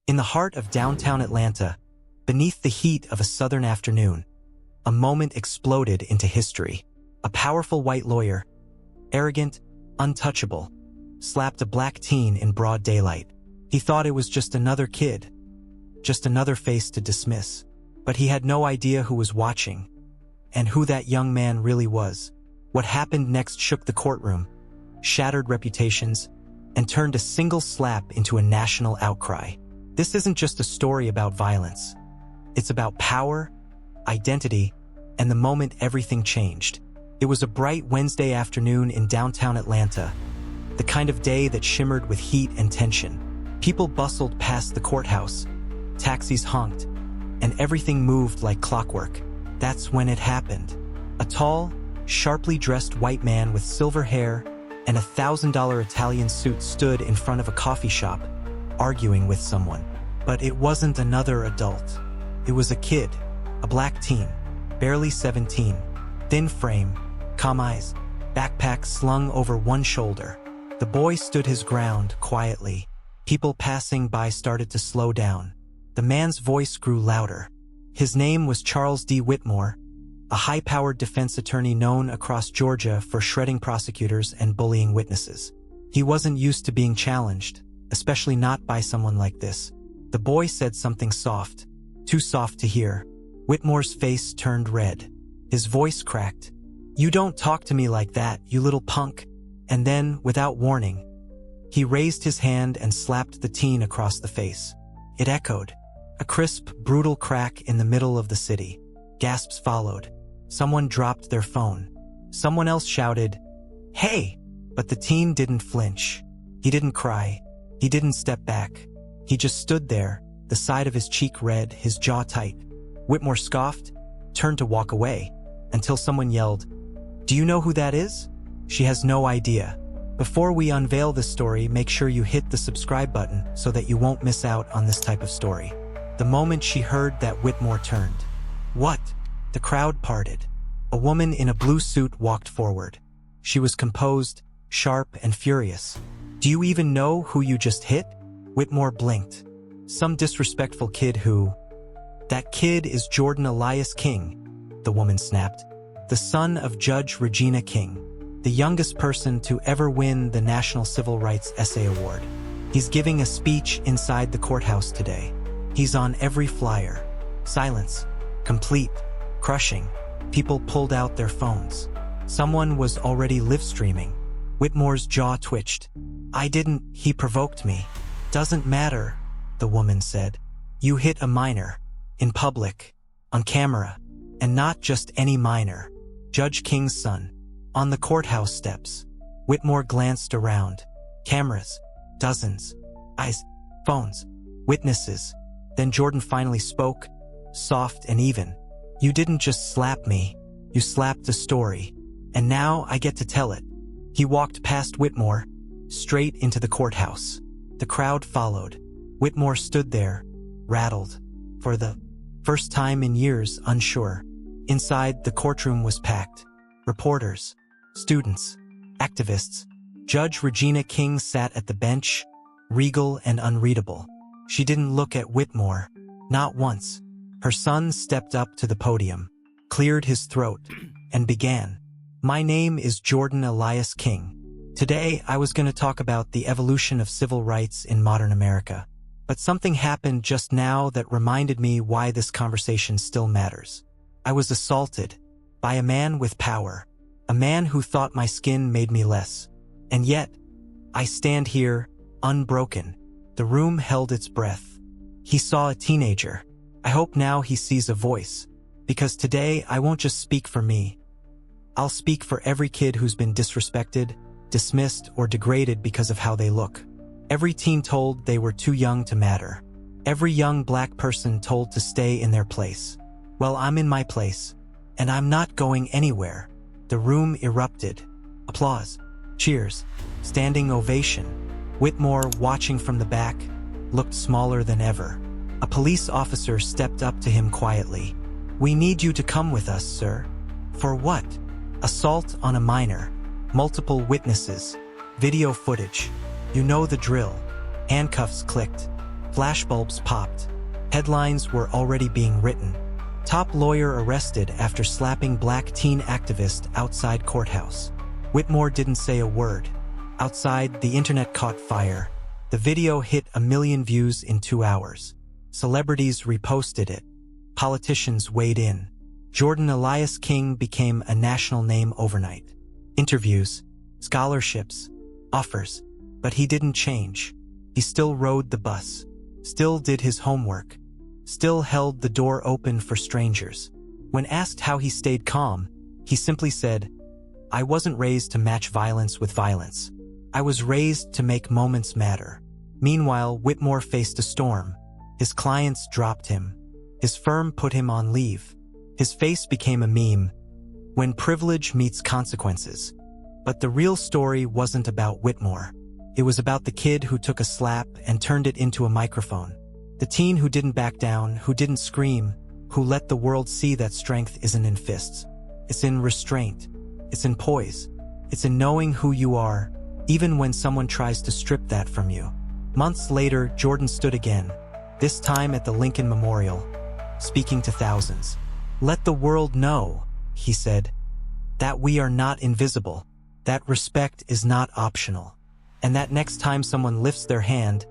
In the heart of downtown Atlanta, beneath the heat of a southern afternoon, a moment exploded into history. A powerful white lawyer, arrogant, untouchable, slapped a black teen in broad daylight. He thought it was just another kid, just another face to dismiss. But he had no idea who was watching, and who that young man really was. What happened next shook the courtroom, shattered reputations, and turned a single slap into a national outcry. This isn't just a story about violence. It's about power, identity, and the moment everything changed. It was a bright Wednesday afternoon in downtown Atlanta, the kind of day that shimmered with heat and tension. People bustled past the courthouse, taxis honked, and everything moved like clockwork. That's when it happened. A tall, sharply dressed white man with silver hair and a $1,000 Italian suit stood in front of a coffee shop, arguing with someone. But it wasn't another adult. It was a kid, a black teen, barely 17, thin frame, calm eyes, backpack slung over one shoulder. The boy stood his ground quietly. People passing by started to slow down. The man's voice grew louder. His name was Charles D. Whitmore, a high-powered defense attorney known across Georgia for shredding prosecutors and bullying witnesses. He wasn't used to being challenged, especially not by someone like this. The boy said something soft, too soft to hear. Whitmore's face turned red. His voice cracked. "You don't talk to me like that, you little punk." And then, without warning, he raised his hand and slapped the teen across the face. It echoed. A crisp, brutal crack in the middle of the city. Gasps followed. Someone dropped their phone. Someone else shouted, "Hey!" But the teen didn't flinch. He didn't cry. He didn't step back. He just stood there, the side of his cheek red, his jaw tight. Whitmore scoffed, turned to walk away, until someone yelled, "Do you know who that is?" She has no idea. Before we unveil this story, make sure you hit the subscribe button so that you won't miss out on this type of story. The moment she heard that, Whitmore turned. "What?" The crowd parted. A woman in a blue suit walked forward. She was composed, sharp, and furious. "Do you even know who you just hit?" Whitmore blinked. "Some disrespectful kid who—" "That kid is Jordan Elias King," the woman snapped. "The son of Judge Regina King, the youngest person to ever win the National Civil Rights Essay Award. He's giving a speech inside the courthouse today. He's on every flyer." Silence. Complete. Crushing. People pulled out their phones. Someone was already live-streaming. Whitmore's jaw twitched. "I didn't, he provoked me." "Doesn't matter," the woman said. "You hit a minor. In public. On camera. And not just any minor. Judge King's son. On the courthouse steps." Whitmore glanced around. Cameras. Dozens. Eyes. Phones. Witnesses. Then Jordan finally spoke, soft and even. "You didn't just slap me. You slapped a story. And now I get to tell it." He walked past Whitmore, straight into the courthouse. The crowd followed. Whitmore stood there, rattled. For the first time in years, unsure. Inside, the courtroom was packed. Reporters, students, activists. Judge Regina King sat at the bench, regal and unreadable. She didn't look at Whitmore, not once. Her son stepped up to the podium, cleared his throat, and began. "My name is Jordan Elias King. Today, I was going to talk about the evolution of civil rights in modern America. But something happened just now that reminded me why this conversation still matters. I was assaulted by a man with power, a man who thought my skin made me less. And yet, I stand here, unbroken." The room held its breath. He saw a teenager. I hope now he sees a voice. Because today, I won't just speak for me. I'll speak for every kid who's been disrespected, dismissed, or degraded because of how they look. Every teen told they were too young to matter. Every young black person told to stay in their place. Well, I'm in my place, and I'm not going anywhere. The room erupted. Applause. Cheers. Standing ovation. Whitmore, watching from the back, looked smaller than ever. A police officer stepped up to him quietly. "We need you to come with us, sir." "For what?" "Assault on a minor. Multiple witnesses. Video footage. You know the drill." Handcuffs clicked. Flashbulbs popped. Headlines were already being written. Top lawyer arrested after slapping black teen activist outside courthouse. Whitmore didn't say a word. Outside, the internet caught fire. The video hit 1 million views in 2 hours. Celebrities reposted it. Politicians weighed in. Jordan Elias King became a national name overnight. Interviews, scholarships, offers. But he didn't change. He still rode the bus. Still did his homework. Still held the door open for strangers. When asked how he stayed calm, he simply said, "I wasn't raised to match violence with violence. I was raised to make moments matter." Meanwhile, Whitmore faced a storm. His clients dropped him. His firm put him on leave. His face became a meme. When privilege meets consequences. But the real story wasn't about Whitmore. It was about the kid who took a slap and turned it into a microphone. The teen who didn't back down, who didn't scream, who let the world see that strength isn't in fists. It's in restraint. It's in poise. It's in knowing who you are, even when someone tries to strip that from you. Months later, Jordan stood again, this time at the Lincoln Memorial, speaking to thousands. "Let the world know," he said, "that we are not invisible, that respect is not optional, and that next time someone lifts their hand,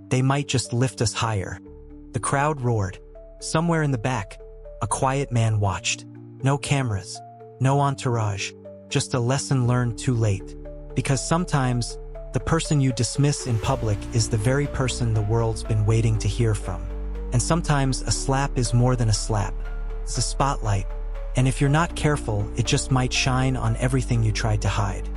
they might just lift us higher." The crowd roared. Somewhere in the back, a quiet man watched. No cameras, no entourage, just a lesson learned too late. Because sometimes, the person you dismiss in public is the very person the world's been waiting to hear from. And sometimes a slap is more than a slap. It's a spotlight. And if you're not careful, it just might shine on everything you tried to hide.